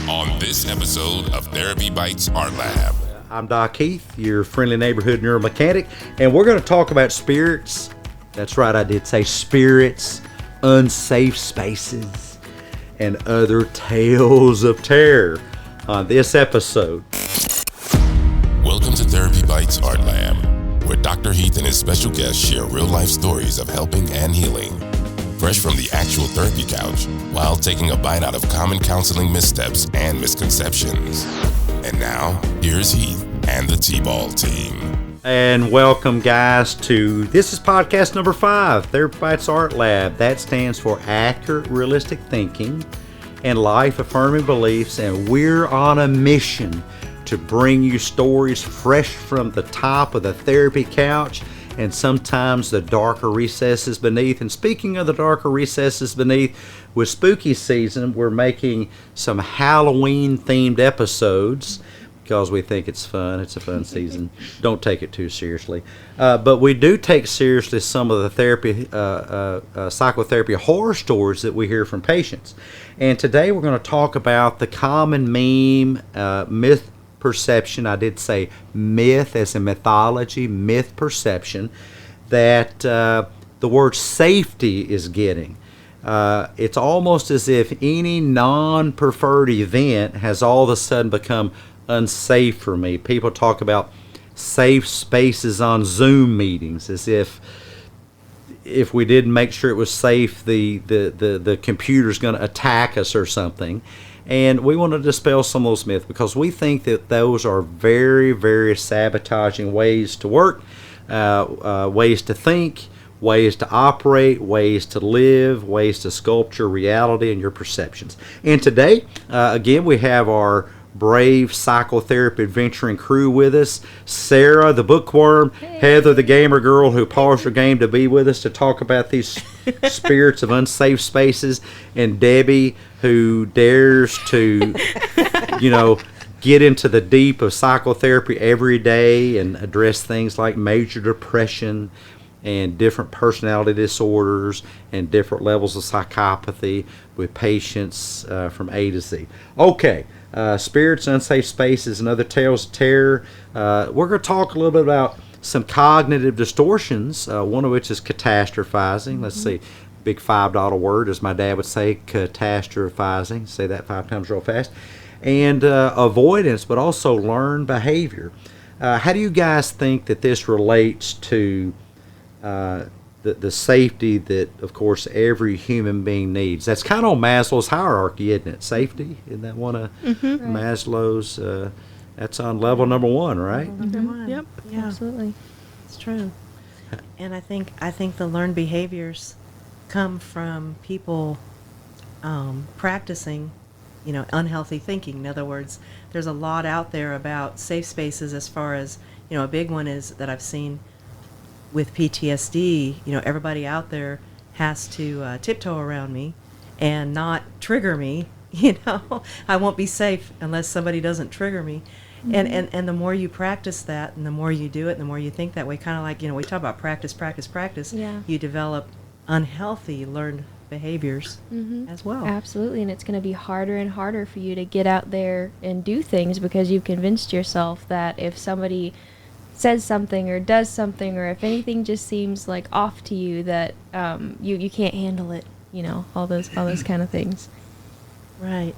On this episode of TherapyBites Art Lab. I'm Doc Heath, your friendly neighborhood neuromechanic, and we're going to talk about spirits. That's right, I did say spirits, unsafe spaces, and other tales of terror on this episode. Welcome to TherapyBites Art Lab, where Dr. Heath and his special guests share real-life stories of helping and healing. Fresh from the actual therapy couch, while taking a bite out of common counseling missteps and misconceptions. And now, here's Heath and the T-Ball team. And welcome, guys, this is podcast number 5, TherapyBites Art Lab. That stands for Accurate Realistic Thinking and Life-Affirming Beliefs, and we're on a mission to bring you stories fresh from the top of the therapy couch and sometimes the darker recesses beneath. And speaking of the darker recesses beneath, with spooky season, we're making some Halloween-themed episodes because we think it's fun. It's a fun season. Don't take it too seriously. But we do take seriously some of the therapy, psychotherapy horror stories that we hear from patients. And today we're going to talk about the common meme, myth perception. I did say myth as in mythology, myth perception, that the word safety is getting. It's almost as if any non-preferred event has all of a sudden become unsafe for me. People talk about safe spaces on Zoom meetings as if we didn't make sure it was safe, the computer's going to attack us or something. And we want to dispel some of those myths because we think that those are very, very sabotaging ways to work, ways to think, ways to operate, ways to live, ways to sculpt your reality and your perceptions. And today, again, we have our brave psychotherapy adventuring crew with us. Sarah, the bookworm, hey. Heather, the gamer girl who paused her game to be with us to talk about these spirits of unsafe spaces, and Debbie, who dares to, get into the deep of psychotherapy every day and address things like major depression and different personality disorders and different levels of psychopathy with patients from A to Z. Okay. Spirits, unsafe spaces, and other tales of terror. We're going to talk a little bit about some cognitive distortions, one of which is catastrophizing. Let's see, big $5 word, as my dad would say, catastrophizing. Say that 5 times real fast. And avoidance, but also learned behavior. How do you guys think that this relates to the safety that, of course, every human being needs? That's kind of on Maslow's hierarchy, isn't it? Safety, isn't that one of Maslow's? That's on level number 1, right? Number 1. Yep. Yeah. Absolutely. It's true. And I think the learned behaviors come from people practicing, unhealthy thinking. In other words, there's a lot out there about safe spaces as far as, a big one is that I've seen with PTSD, everybody out there has to tiptoe around me and not trigger me. I won't be safe unless somebody doesn't trigger me. Mm-hmm. And the more you practice that and the more you do it, the more you think that way, kind of like, we talk about practice. Yeah. You develop unhealthy learned behaviors as well. Absolutely, and it's going to be harder and harder for you to get out there and do things because you've convinced yourself that if somebody says something or does something, or if anything just seems like off to you, that you can't handle it, all those kind of things. Right.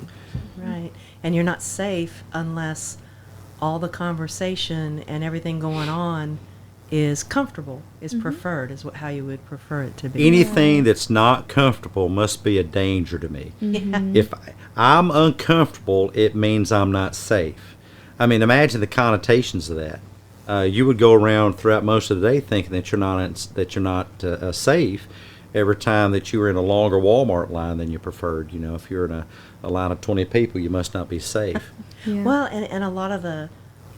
And you're not safe unless all the conversation and everything going on is comfortable, is preferred, is how you would prefer it to be. Anything that's not comfortable must be a danger to me. Mm-hmm. If I'm uncomfortable, it means I'm not safe. I mean, imagine the connotations of that. You would go around throughout most of the day thinking that you're not safe every time that you were in a longer Walmart line than you preferred. If you're in a line of 20 people, you must not be safe. Yeah. Well, and a lot of the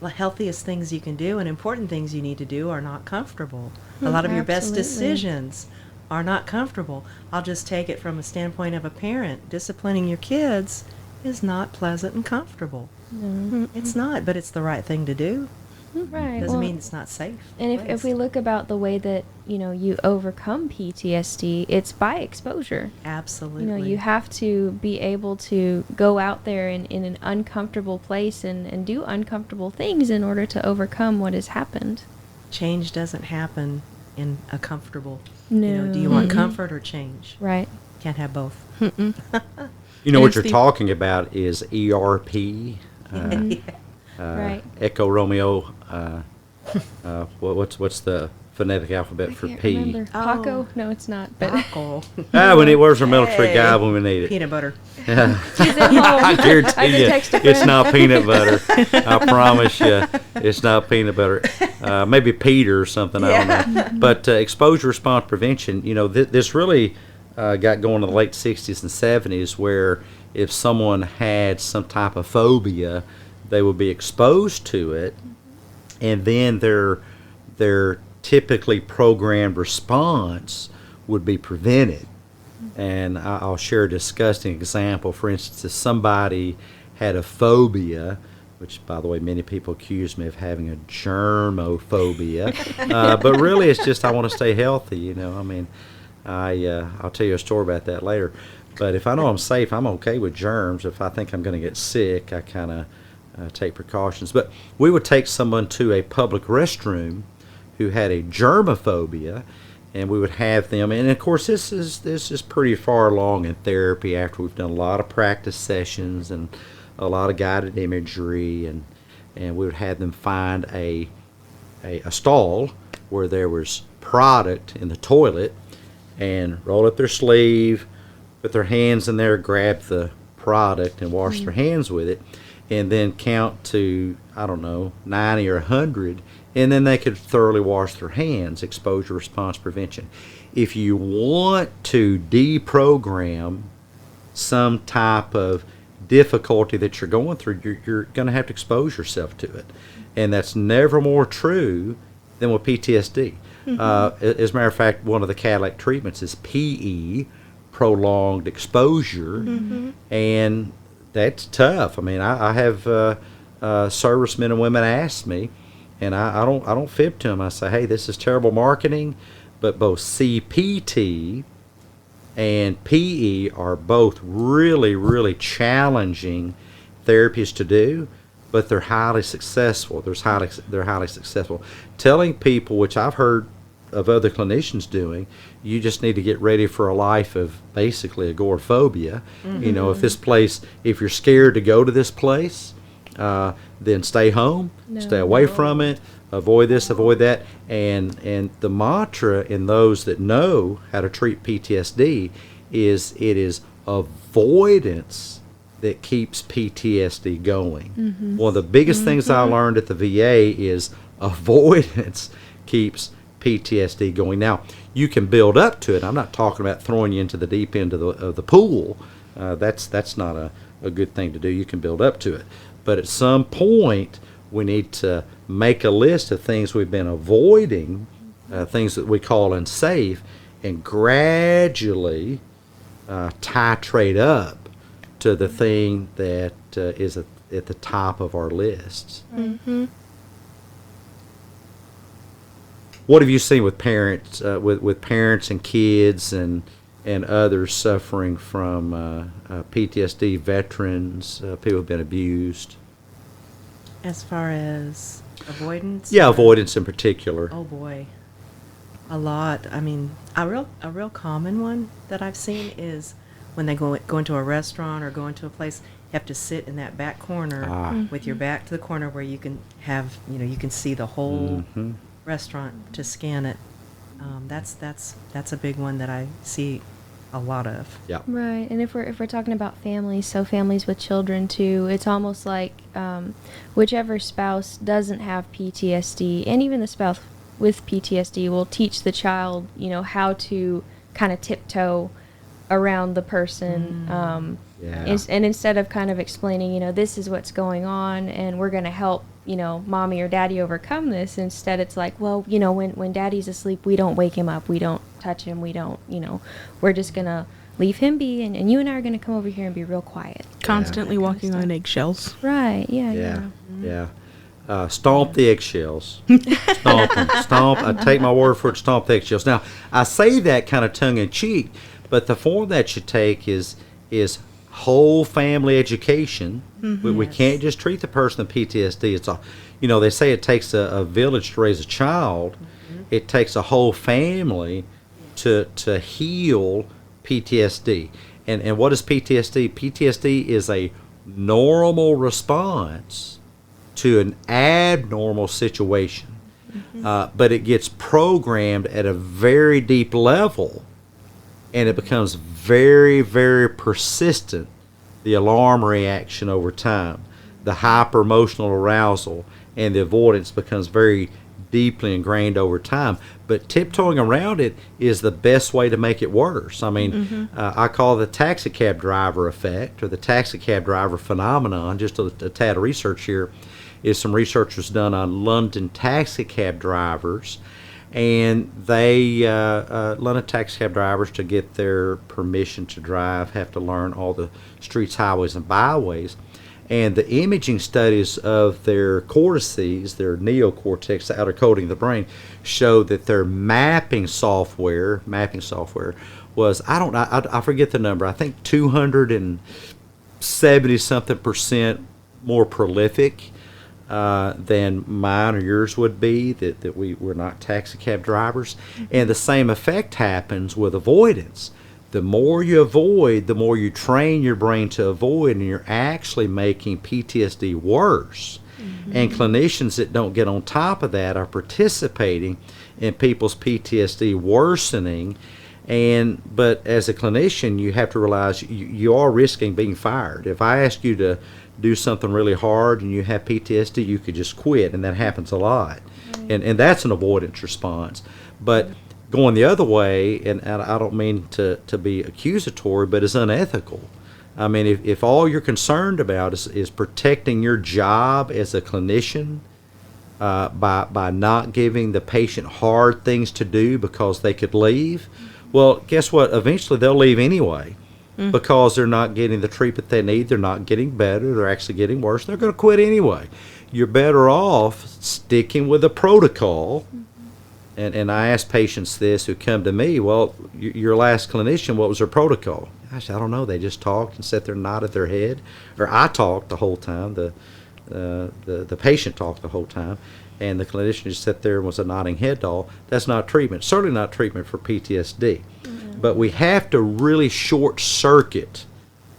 healthiest things you can do and important things you need to do are not comfortable. A lot of your best decisions are not comfortable. I'll just take it from a standpoint of a parent. Disciplining your kids is not pleasant and comfortable. No. It's not, but it's the right thing to do. Right. Doesn't well, mean it's not safe. and if we look about the way that, you overcome PTSD, it's by exposure. Absolutely. You have to be able to go out there in an uncomfortable place and do uncomfortable things in order to overcome what has happened. Change doesn't happen in a comfortable. No. Do you want comfort or change? Right. Can't have both. You know And what it's you're the- talking about is ERP, Right. Echo Romeo. What's the phonetic alphabet for Can't P? remember. Oh. Paco? No, it's not. But Taco. Where's our military guy when we need it? Peanut butter. he's at home. I guarantee I can you, text a it's friend. not peanut butter. I promise you, it's not peanut butter. Maybe Peter or something. I don't know. But exposure response prevention. This really got going in the late '60s and '70s, where if someone had some type of phobia, they would be exposed to it, and then their typically programmed response would be prevented. And I'll share a disgusting example. For instance, if somebody had a phobia, which, by the way, many people accuse me of having a germophobia, but really it's just I want to stay healthy. I'll tell you a story about that later. But if I know I'm safe, I'm okay with germs. If I think I'm going to get sick, I kind of take precautions. But we would take someone to a public restroom who had a germophobia, and we would have them. And of course, this is pretty far along in therapy after we've done a lot of practice sessions and a lot of guided imagery, and we would have them find a stall where there was product in the toilet, and roll up their sleeve, put their hands in there, grab the product, and wash their hands with it, and then count to, 90 or 100, and then they could thoroughly wash their hands. Exposure response prevention. If you want to deprogram some type of difficulty that you're going through, you're going to have to expose yourself to it. And that's never more true than with PTSD. As a matter of fact, one of the Cadillac treatments is PE, prolonged exposure, and that's tough. I have servicemen and women ask me, and I don't fib to them. I say, hey, this is terrible marketing, but both CPT and PE are both really, really challenging therapies to do, but they're highly successful. They're highly successful. Telling people, which I've heard of other clinicians doing, you just need to get ready for a life of basically agoraphobia. If you're scared to go to this place, then stay home, stay away from it, avoid this, avoid that. And the mantra in those that know how to treat PTSD is it is avoidance that keeps PTSD going. One of the biggest things I learned at the VA is avoidance keeps PTSD going. Now, you can build up to it. I'm not talking about throwing you into the deep end of the pool. That's not a good thing to do. You can build up to it. But at some point, we need to make a list of things we've been avoiding, things that we call unsafe, and gradually titrate up to the thing that is at the top of our lists. What have you seen with parents, with parents and kids and others suffering from PTSD, veterans, people who've been abused? As far as avoidance? Yeah, avoidance in particular. Oh boy, a lot. A real common one that I've seen is when they go into a restaurant or go into a place, you have to sit in that back corner with your back to the corner where you can have, you can see the whole restaurant to scan it. That's a big one that I see a lot of. Yeah. Right, and if we're talking about families, so families with children too, it's almost like whichever spouse doesn't have PTSD, and even the spouse with PTSD will teach the child, how to kind of tiptoe around the person. And instead of kind of explaining, this is what's going on, and we're going to help, mommy or daddy overcome this. Instead, it's like, well, when daddy's asleep, we don't wake him up, we don't touch him, we don't, we're just going to leave him be, and you and I are going to come over here and be real quiet. Constantly walking on eggshells. Right, yeah. Stomp the eggshells. Stomp them. Stomp. I take my word for it. Stomp the eggshells. Now, I say that kind of tongue in cheek, but the form that you take is whole family education. We can't just treat the person with PTSD. It's a, they say it takes a village to raise a child. It takes a whole family to heal PTSD. And what is PTSD? PTSD is a normal response to an abnormal situation. But it gets programmed at a very deep level, and it becomes very, very persistent. The alarm reaction over time, the hyper emotional arousal, and the avoidance becomes very deeply ingrained over time. But tiptoeing around it is the best way to make it worse. I mean, I call it the taxi cab driver effect, or the taxi cab driver phenomenon. Just a tad of research here is some research was done on London taxi cab drivers, and they London taxi cab drivers, to get their permission to drive, have to learn all the streets, highways, and byways. And the imaging studies of their cortices, their neocortex, the outer coating of the brain, show that their mapping software was, I forget the number, I think 270-something% more prolific than mine or yours would be, that we're not taxi cab drivers. And the same effect happens with avoidance. The more you avoid, the more you train your brain to avoid, and you're actually making PTSD worse. And clinicians that don't get on top of that are participating in people's PTSD worsening. But as a clinician, you have to realize you are risking being fired. If I ask you to do something really hard and you have PTSD, you could just quit, and that happens a lot. And that's an avoidance response. But going the other way, and I don't mean to be accusatory, but it's unethical. I mean, if all you're concerned about is protecting your job as a clinician by not giving the patient hard things to do because they could leave, well, guess what? Eventually they'll leave anyway because they're not getting the treatment they need. They're not getting better. They're actually getting worse. They're going to quit anyway. You're better off sticking with the protocol. And I ask patients this who come to me, well, your last clinician, what was their protocol? Gosh, I don't know. They just talked and sat there and nodded their head. Or I talked the whole time. The patient talked the whole time. And the clinician just sat there and was a nodding head doll. That's not treatment. Certainly not treatment for PTSD. But we have to really short circuit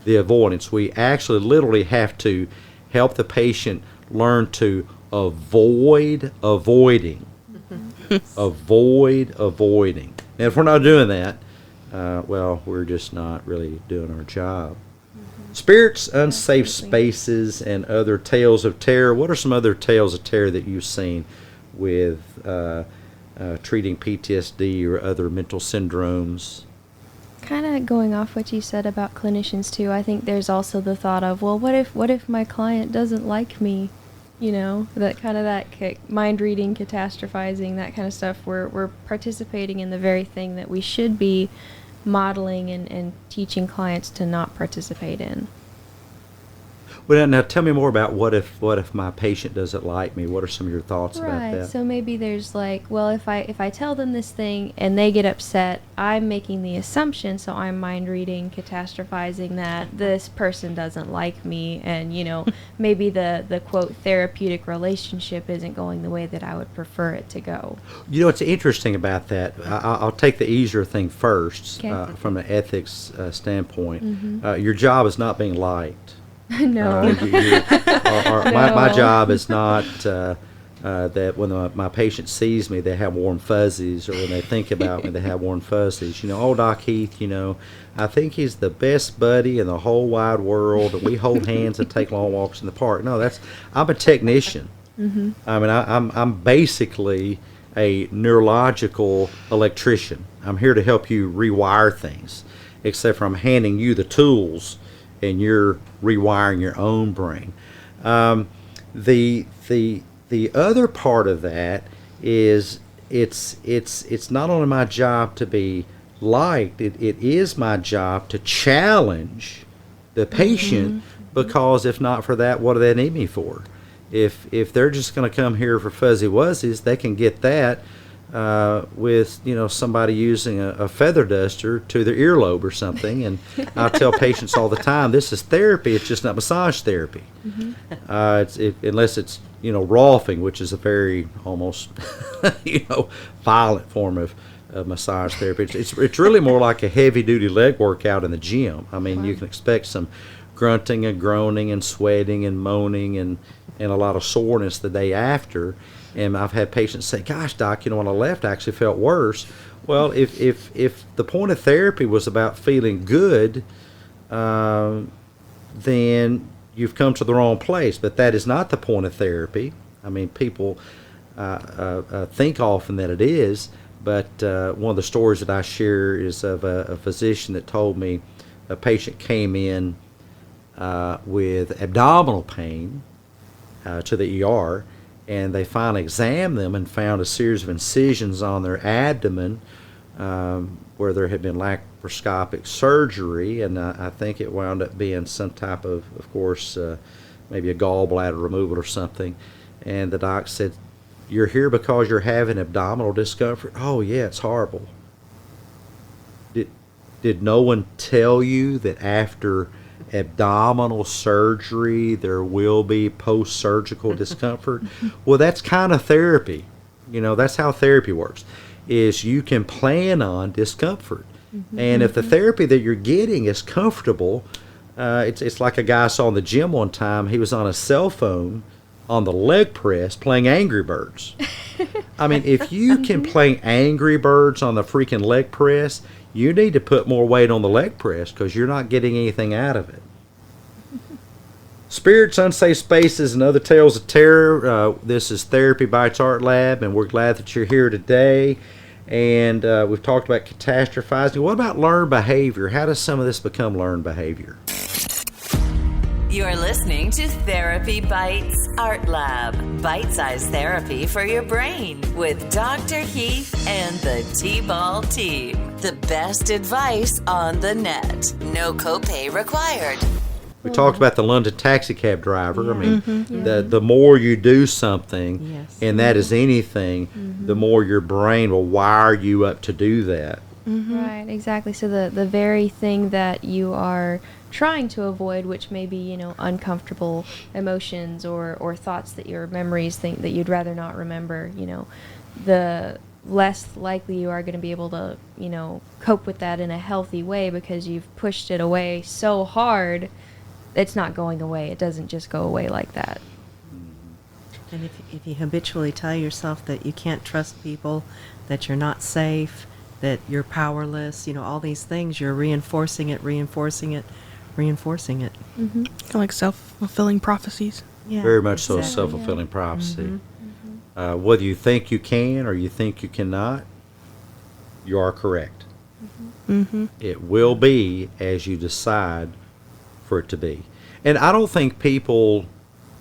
the avoidance. We actually literally have to help the patient learn to avoid avoiding. Avoid avoiding. And if we're not doing that, well, we're just not really doing our job. Spirits, unsafe spaces, and other tales of terror. What are some other tales of terror that you've seen with treating PTSD or other mental syndromes? Kind of going off what you said about clinicians too, I think there's also the thought of, well, what if my client doesn't like me? That kind of mind reading, catastrophizing, that kind of stuff. We're participating in the very thing that we should be modeling and teaching clients to not participate in. Well, now tell me more about what if my patient doesn't like me? What are some of your thoughts about that? So maybe there's well, if I tell them this thing and they get upset, I'm making the assumption, so I'm mind reading, catastrophizing that this person doesn't like me, and maybe the quote therapeutic relationship isn't going the way that I would prefer it to go. What's interesting about that? I'll take the easier thing first. From an ethics standpoint. Your job is not being liked. No. My job is not that when my patient sees me, they have warm fuzzies, or when they think about me, they have warm fuzzies. Oh, Doc Heath, I think he's the best buddy in the whole wide world, and we hold hands and take long walks in the park. No, I'm a technician. I mean, I'm basically a neurological electrician. I'm here to help you rewire things, except for I'm handing you the tools and you're rewiring your own brain. The other part of that is it's not only my job to be liked, it is my job to challenge the patient, because if not for that, what do they need me for? if they're just going to come here for fuzzy wuzzies, they can get that with somebody using a feather duster to their earlobe or something. And I tell patients all the time, this is therapy. It's just not massage therapy. Unless it's Rolfing, which is a very almost violent form of massage therapy. It's really more like a heavy duty leg workout in the gym. I mean, you can expect some grunting and groaning and sweating and moaning and a lot of soreness the day after. And I've had patients say, gosh, doc, when I left, I actually felt worse. Well, if the point of therapy was about feeling good, then you've come to the wrong place. But that is not the point of therapy. I mean, people think often that it is. But one of the stories that I share is of a physician that told me a patient came in with abdominal pain to the ER, and they finally examined them and found a series of incisions on their abdomen where there had been laparoscopic surgery, and I think it wound up being some type of course, maybe a gallbladder removal or something. And the doc said, "You're here because you're having abdominal discomfort?" "Oh, yeah, it's horrible." Did no one tell you that after abdominal surgery there will be post-surgical discomfort? Well, that's kind of therapy. That's how therapy works, is you can plan on discomfort. And if the therapy that you're getting is comfortable, it's like a guy I saw in the gym one time. He was on a cell phone on the leg press playing Angry Birds. I mean, if you can play Angry Birds on the freaking leg press, you need to put more weight on the leg press because you're not getting anything out of it. Spirits, Unsafe Spaces, and Other Tales of Terror. This is Therapy Bites Art Lab, and we're glad that you're here today. And we've talked about catastrophizing. What about learned behavior? How does some of this become learned behavior? You're listening to Therapy Bites Art Lab, bite-sized therapy for your brain with Dr. Heath and the T-Ball team. The best advice on the net. No copay required. We talked about the London taxi cab driver. I mean, the more you do something, and that is anything, the more your brain will wire you up to do that. Right, exactly. So the very thing that you are trying to avoid, which may be, uncomfortable emotions or thoughts that your memories think that you'd rather not remember, the less likely you are going to be able to, cope with that in a healthy way because you've pushed it away so hard. It's not going away. It doesn't just go away like that. And if you habitually tell yourself that you can't trust people, that you're not safe, that you're powerless, all these things, you're reinforcing it. Kind of like self-fulfilling prophecies. Yeah, Very much so, exactly. self-fulfilling prophecy. Whether you think you can or you think you cannot, you are correct. It will be as you decide for it to be. And I don't think people,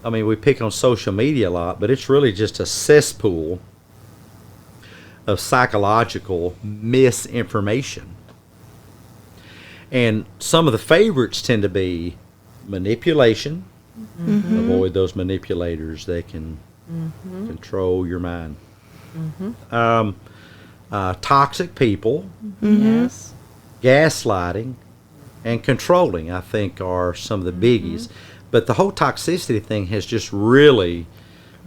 we pick on social media a lot, but it's really just a cesspool of psychological misinformation. And some of the favorites tend to be manipulation. Avoid those manipulators. They can control your mind. Toxic people, Yes. gaslighting, and controlling, I think, are some of the biggies. But the whole toxicity thing has just really,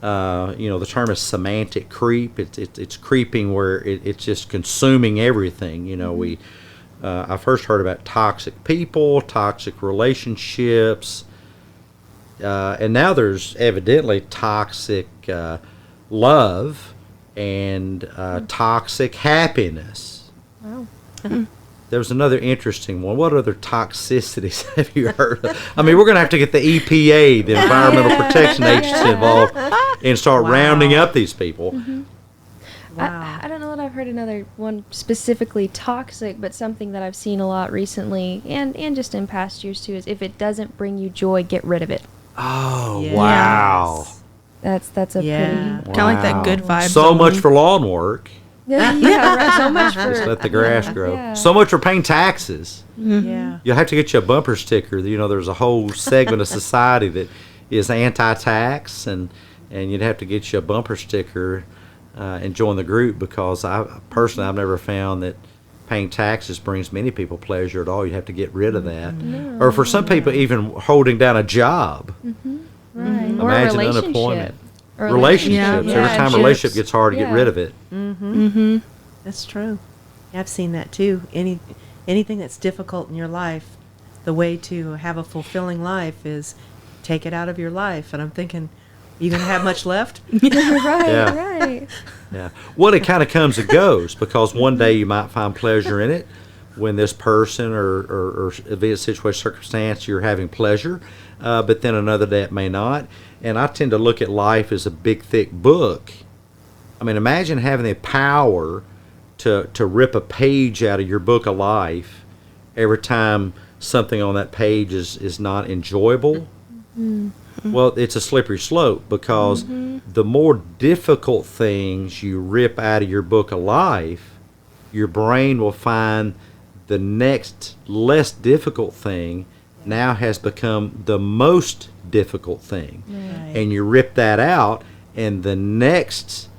the term is semantic creep. It's creeping where it's just consuming everything. I first heard about toxic people, toxic relationships, and now there's evidently toxic love and toxic happiness. Wow. There was another interesting one. What other toxicities have you heard of? We're going to have to get the EPA, the Environmental Protection Agency, involved and start rounding up these people. Wow. I don't know that I've heard another one specifically toxic, but something that I've seen a lot recently and just in past years too is if it doesn't bring you joy, get rid of it. Oh, Yes. wow. That's a Yeah. pretty... Kind of like that good vibe. So much for lawn work. Yeah, right. So much for... Just let the grass grow. Yeah. So much for paying taxes. Yeah. You'll have to get you a bumper sticker. There's a whole segment of society that is anti-tax, and you'd have to get you a bumper sticker and join the group, because I've never found that paying taxes brings many people pleasure at all. You have to get rid of that. No. Or for some people, even holding down a job. Right. Or a Imagine relationship. unemployment. Or a Relationships. Yeah. Every time a Friendships. relationship gets hard to get Yeah. rid of it. That's true. I've seen that too. Anything that's difficult in your life, the way to have a fulfilling life is take it out of your life. And I'm thinking, are you going to have much left? right, Yeah. right. Yeah. Well, it kind of comes and goes, because one day you might find pleasure in it when this person or event, situation, circumstance, you're having pleasure, but then another day it may not. And I tend to look at life as a big, thick book. I mean, imagine having the power to rip a page out of your book of life every time something on that page is not enjoyable. Well, it's a slippery slope, because the more difficult things you rip out of your book of life, your brain will find the next less difficult thing now has become the most difficult thing. Right. And you rip that out, and the next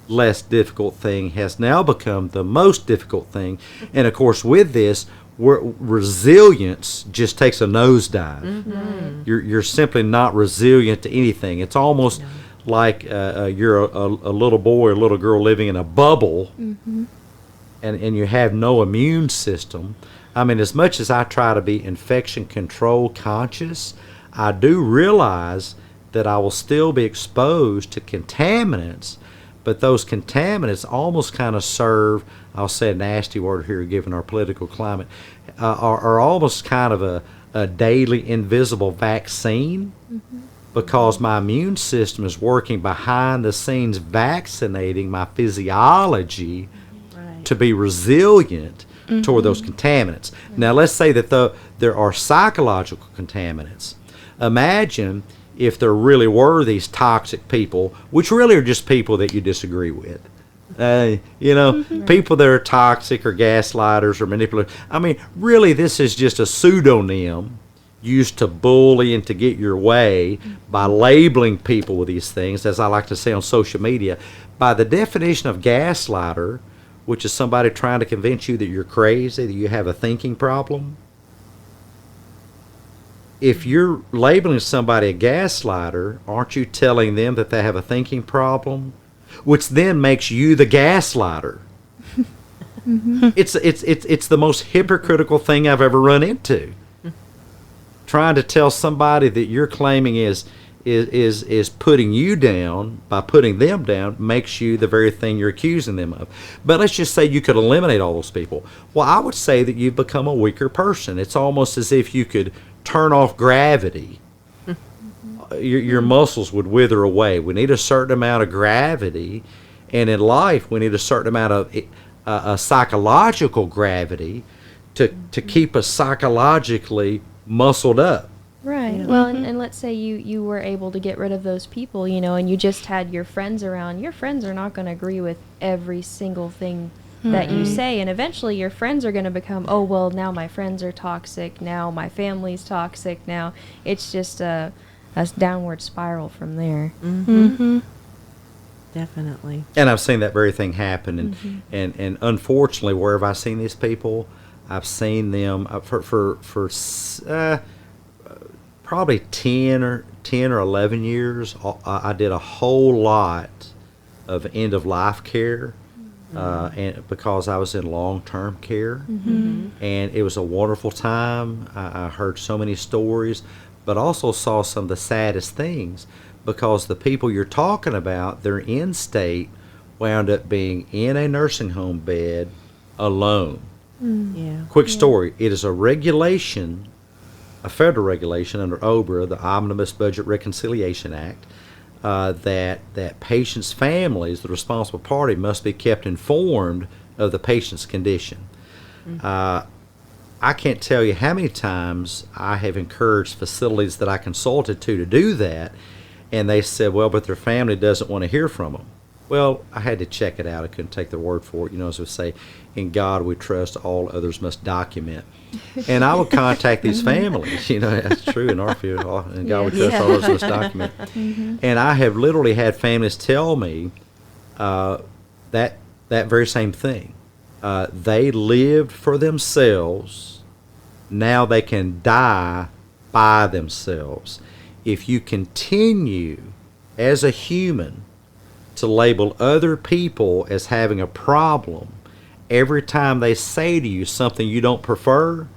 less difficult thing has now become the most difficult thing. And of course, with this, resilience just takes a nosedive. You're simply not resilient to anything. It's almost like you're a little boy or a little girl living in a bubble, and you have no immune system. I mean, as much as I try to be infection control conscious, I do realize that I will still be exposed to contaminants, but those contaminants almost kind of serve, I'll say a nasty word here given our political climate, are almost kind of a daily invisible vaccine, because my immune system is working behind the scenes vaccinating my physiology to be resilient toward those contaminants. Now, let's say that there are psychological contaminants. Imagine if there really were these toxic people, which really are just people that you disagree with. People that are toxic or gaslighters or manipulators. I mean, really, this is just a pseudonym used to bully and to get your way by labeling people with these things, as I like to say on social media. By the definition of gaslighter, which is somebody trying to convince you that you're crazy, that you have a thinking problem. If you're labeling somebody a gaslighter, aren't you telling them that they have a thinking problem? Which then makes you the gaslighter. It's the most hypocritical thing I've ever run into. Trying to tell somebody that you're claiming is putting you down by putting them down makes you the very thing you're accusing them of. But let's just say you could eliminate all those people. Well, I would say that you've become a weaker person. It's almost as if you could turn off gravity. Your muscles would wither away. We need a certain amount of gravity, and in life we need a certain amount of a psychological gravity to keep us psychologically muscled up. Right. Well, and let's say you were able to get rid of those people, and you just had your friends around. Your friends are not going to agree with every single thing that you say, and eventually your friends are going to become, oh, well, now my friends are toxic, now my family's toxic, now it's just a downward spiral from there. Definitely. And I've seen that very thing happen, and unfortunately, where have I seen these people? I've seen them for probably 10 or 11 years. I did a whole lot of end of life care, and because I was in long-term care, and it was a wonderful time. I heard so many stories, but also saw some of the saddest things, because the people you're talking about, their end state wound up being in a nursing home bed alone. Yeah. Quick story. It is a regulation, a federal regulation under OBRA, the Omnibus Budget Reconciliation Act, that patients' families, the responsible party, must be kept informed of the patient's condition. I can't tell you how many times I have encouraged facilities that I consulted to do that, and they said, well, but their family doesn't want to hear from them. Well, I had to check it out. I couldn't take their word for it. As we say, in God we trust, all others must document. And I would contact these families. That's true in our field. In God we trust, all others must document. And I have literally had families tell me that very same thing. They lived for themselves. Now they can die by themselves. If you continue as a human to label other people as having a problem, every time they say to you something you don't prefer,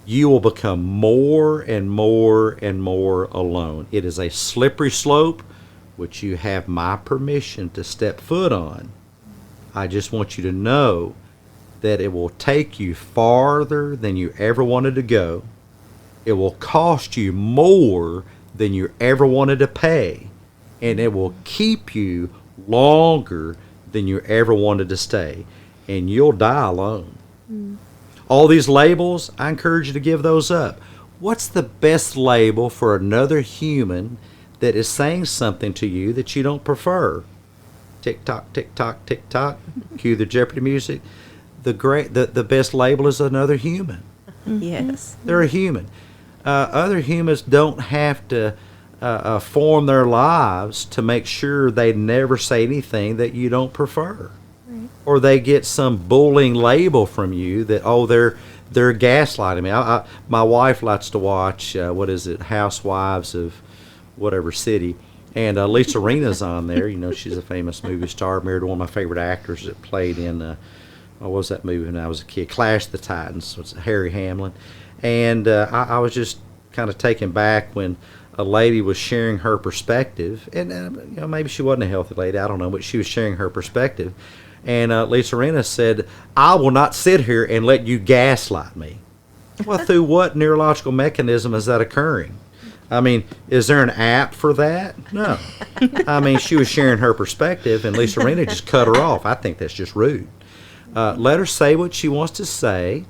you will become more and more and more alone. It is a slippery slope which you have my permission to step foot on. I just want you to know that it will take you farther than you ever wanted to go. It will cost you more than you ever wanted to pay. And it will keep you longer than you ever wanted to stay. And you'll die alone. All these labels, I encourage you to give those up. What's the best label for another human that is saying something to you that you don't prefer? Tick tock, tick tock, tick tock. Cue the Jeopardy music. The best label is another human. Yes. They're a human. Other humans don't have to form their lives to make sure they never say anything that you don't prefer. Right. Or they get some bullying label from you that, they're gaslighting me. My wife likes to watch, Housewives of whatever city. And Lisa Rinna's on there. She's a famous movie star, married to one of my favorite actors that played in, what was that movie when I was a kid? Clash of the Titans. It's Harry Hamlin. And I was just kind of taken back when a lady was sharing her perspective. And maybe she wasn't a healthy lady, I don't know, but she was sharing her perspective. And Lisa Rinna said, "I will not sit here and let you gaslight me." Well, through what neurological mechanism is that occurring? I mean, is there an app for that? No. I mean, she was sharing her perspective, and Lisa Rinna just cut her off. I think that's just rude. Let her say what she wants to say,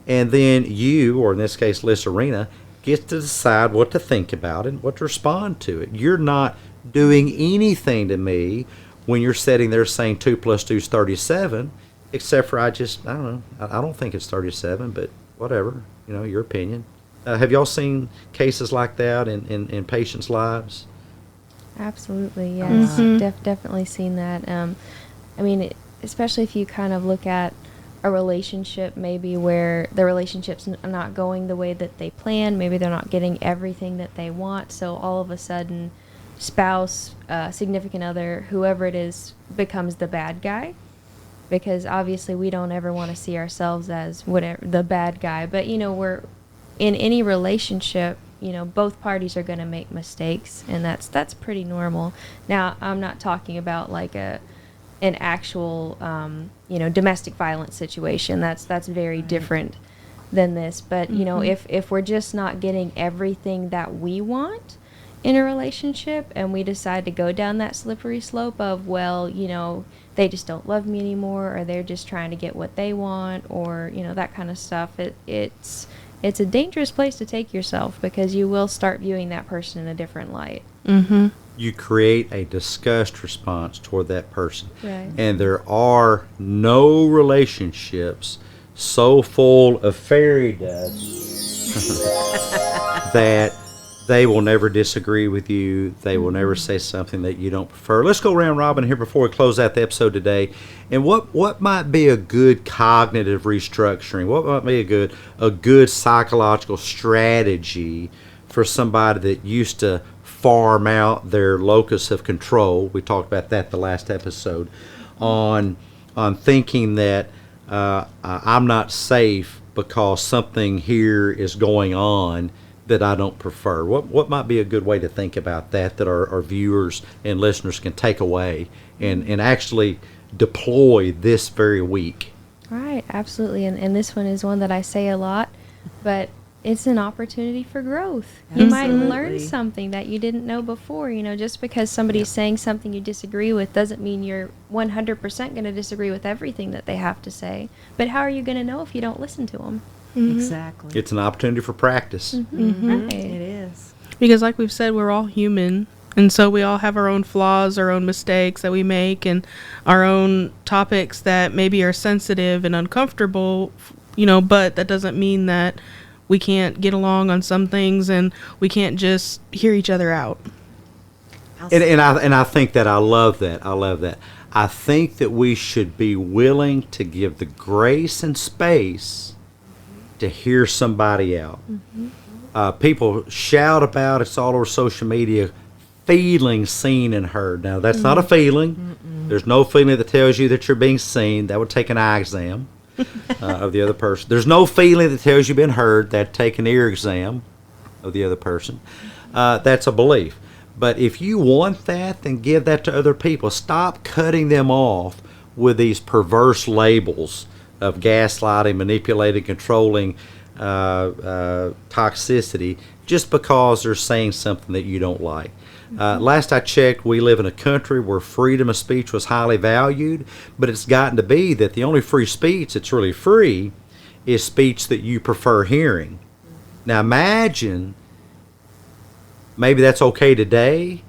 and then you, or in this case, Lisa Rinna, gets to decide what to think about it and what to respond to it. You're not doing anything to me when you're sitting there saying 2 + 2 is 37, except for I don't know. I don't think it's 37, but whatever, your opinion. Have y'all seen cases like that in patients' lives? Absolutely, yes. Definitely seen that. Especially if you kind of look at a relationship maybe where the relationship's not going the way that they planned. Maybe they're not getting everything that they want. So all of a sudden, spouse, significant other, whoever it is, becomes the bad guy. Because obviously we don't ever want to see ourselves as the bad guy. But, we're in any relationship, both parties are going to make mistakes, and that's pretty normal. Now, I'm not talking about like an actual, domestic violence situation. That's very different than this. But, if we're just not getting everything that we want in a relationship, and we decide to go down that slippery slope of, they just don't love me anymore, or they're just trying to get what they want, or, that kind of stuff, it's a dangerous place to take yourself, because you will start viewing that person in a different light. Mm-hmm. You create a disgust response toward that person. Right. And there are no relationships so full of fairy dust that they will never disagree with you. They will never say something that you don't prefer. Let's go round robin here before we close out the episode today. And what might be a good cognitive restructuring? What might be a good psychological strategy for somebody that used to farm out their locus of control? We talked about that the last episode on thinking that I'm not safe because something here is going on that I don't prefer. What might be a good way to think about that our viewers and listeners can take away and actually deploy this very week? Right, absolutely. And this one is one that I say a lot, but it's an opportunity for growth. Absolutely. You might learn something that you didn't know before. Just because somebody's saying something you disagree with doesn't mean you're 100% going to disagree with everything that they have to say. But how are you going to know if you don't listen to them? Mm-hmm. Exactly. It's an opportunity for practice. Mm-hmm. Right. It is. Because like we've said, we're all human, And so we all have our own flaws, our own mistakes that we make, and our own topics that maybe are sensitive and uncomfortable, but that doesn't mean that we can't get along on some things and we can't just hear each other out. And I think that I love that. I think that we should be willing to give the grace and space to hear somebody out. People shout about, it's all over social media, feeling seen and heard. Now, that's not a feeling. There's no feeling that tells you that you're being seen. That would take an eye exam of the other person. There's no feeling that tells you've been heard. That'd take an ear exam of the other person. That's a belief. But if you want that, then give that to other people. Stop cutting them off with these perverse labels of gaslighting, manipulating, controlling, toxicity, just because they're saying something that you don't like. Last I checked, we live in a country where freedom of speech was highly valued, but it's gotten to be that the only free speech that's really free is speech that you prefer hearing. Now imagine, maybe that's okay today,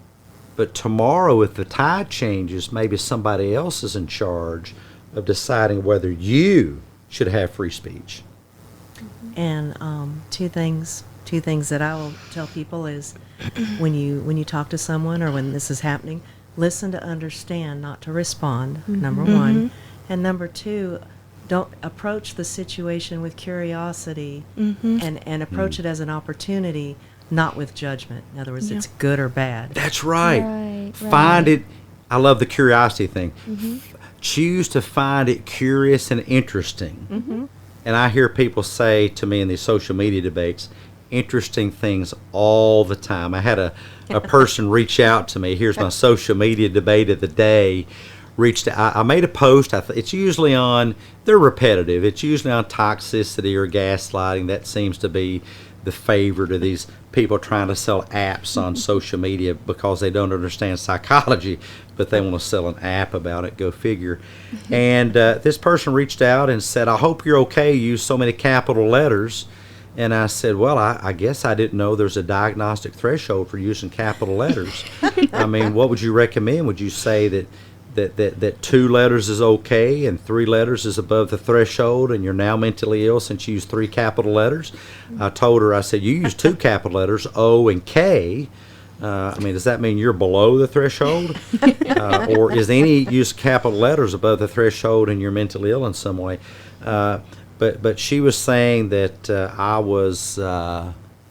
but tomorrow if the tide changes, maybe somebody else is in charge of deciding whether you should have free speech. And two things that I will tell people is when you talk to someone or when this is happening, listen to understand, not to respond, number one. And number two, don't approach the situation with curiosity and approach it as an opportunity, not with judgment. In other words, it's good or bad. That's right. Right. Find it. I love the curiosity thing. Choose to find it curious and interesting. And I hear people say to me in these social media debates, interesting things all the time. I had a person reach out to me. Here's my social media debate of the day. I made a post. It's usually on, they're repetitive. It's usually on toxicity or gaslighting. That seems to be the favorite of these people trying to sell apps on social media because they don't understand psychology, but they want to sell an app about it. Go figure. And this person reached out and said, I hope you're okay. You use so many capital letters. And I said, well, I guess I didn't know there's a diagnostic threshold for using capital letters. I mean, what would you recommend? Would you say that 2 letters is okay and 3 letters is above the threshold and you're now mentally ill since you use 3 capital letters? I told her, I said, you use 2 capital letters, O and K. I mean, does that mean you're below the threshold? Or is any use of capital letters above the threshold and you're mentally ill in some way? But she was saying that I was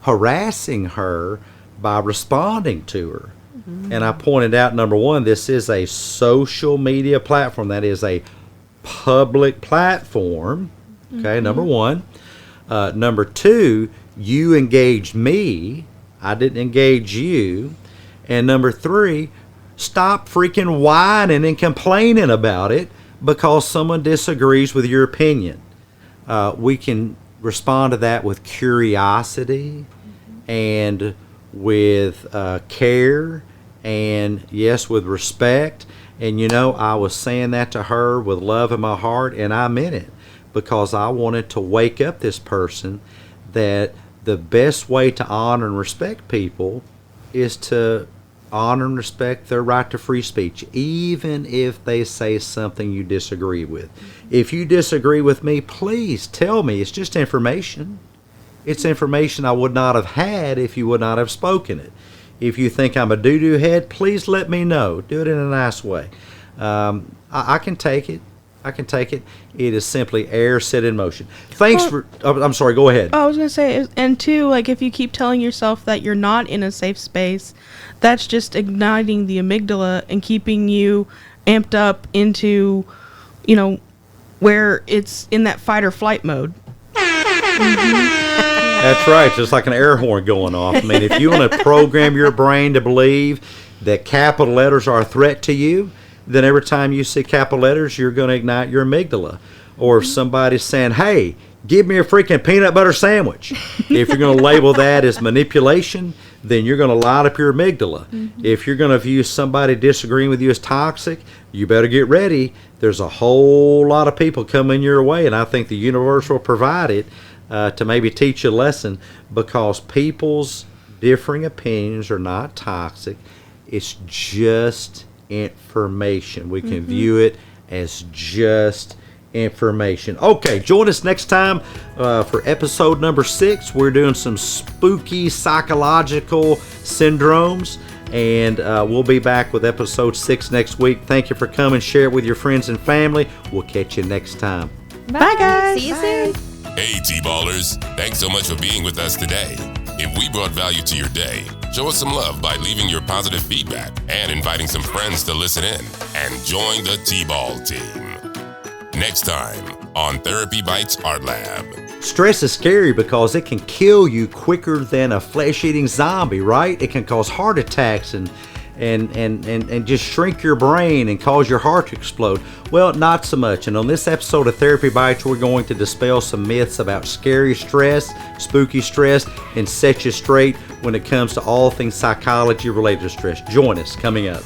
harassing her by responding to her. And I pointed out, number one, this is a social media platform. That is a public platform. Okay, number one. Number two, you engaged me. I didn't engage you. And number three, stop freaking whining and complaining about it because someone disagrees with your opinion. We can respond to that with curiosity and with care and, yes, with respect. And, I was saying that to her with love in my heart, and I meant it because I wanted to wake up this person that the best way to honor and respect people is to honor and respect their right to free speech, even if they say something you disagree with. If you disagree with me, please tell me. It's just information. It's information I would not have had if you would not have spoken it. If you think I'm a doo-doo head, please let me know. Do it in a nice way. I can take it. It is simply air set in motion. Thanks I'm sorry, go ahead. I was going to say, and two, if you keep telling yourself that you're not in a safe space, that's just igniting the amygdala and keeping you amped up into, where it's in that fight or flight mode. That's right, just like an air horn going off. I mean, if you want to program your brain to believe that capital letters are a threat to you, then every time you see capital letters, you're going to ignite your amygdala. Or if somebody's saying, hey, give me a freaking peanut butter sandwich. If you're going to label that as manipulation, then you're going to light up your amygdala. If you're going to view somebody disagreeing with you as toxic, you better get ready. There's a whole lot of people coming your way, and I think the universe will provide it to maybe teach you a lesson, because people's differing opinions are not toxic. It's just information. We can view it as just information. Okay, join us next time for episode number 6. We're doing some spooky psychological syndromes, and we'll be back with episode 6 next week. Thank you for coming. Share it with your friends and family. We'll catch you next time. Bye, guys. See you soon. Hey, T-Ballers, thanks so much for being with us today. If we brought value to your day, show us some love by leaving your positive feedback and inviting some friends to listen in and join the T-Ball team. Next time on Therapy Bites Art Lab. Stress is scary because it can kill you quicker than a flesh-eating zombie, right? It can cause heart attacks and just shrink your brain and cause your heart to explode. Well, not so much. And on this episode of Therapy Bites, we're going to dispel some myths about scary stress, spooky stress, and set you straight when it comes to all things psychology related to stress. Join us coming up.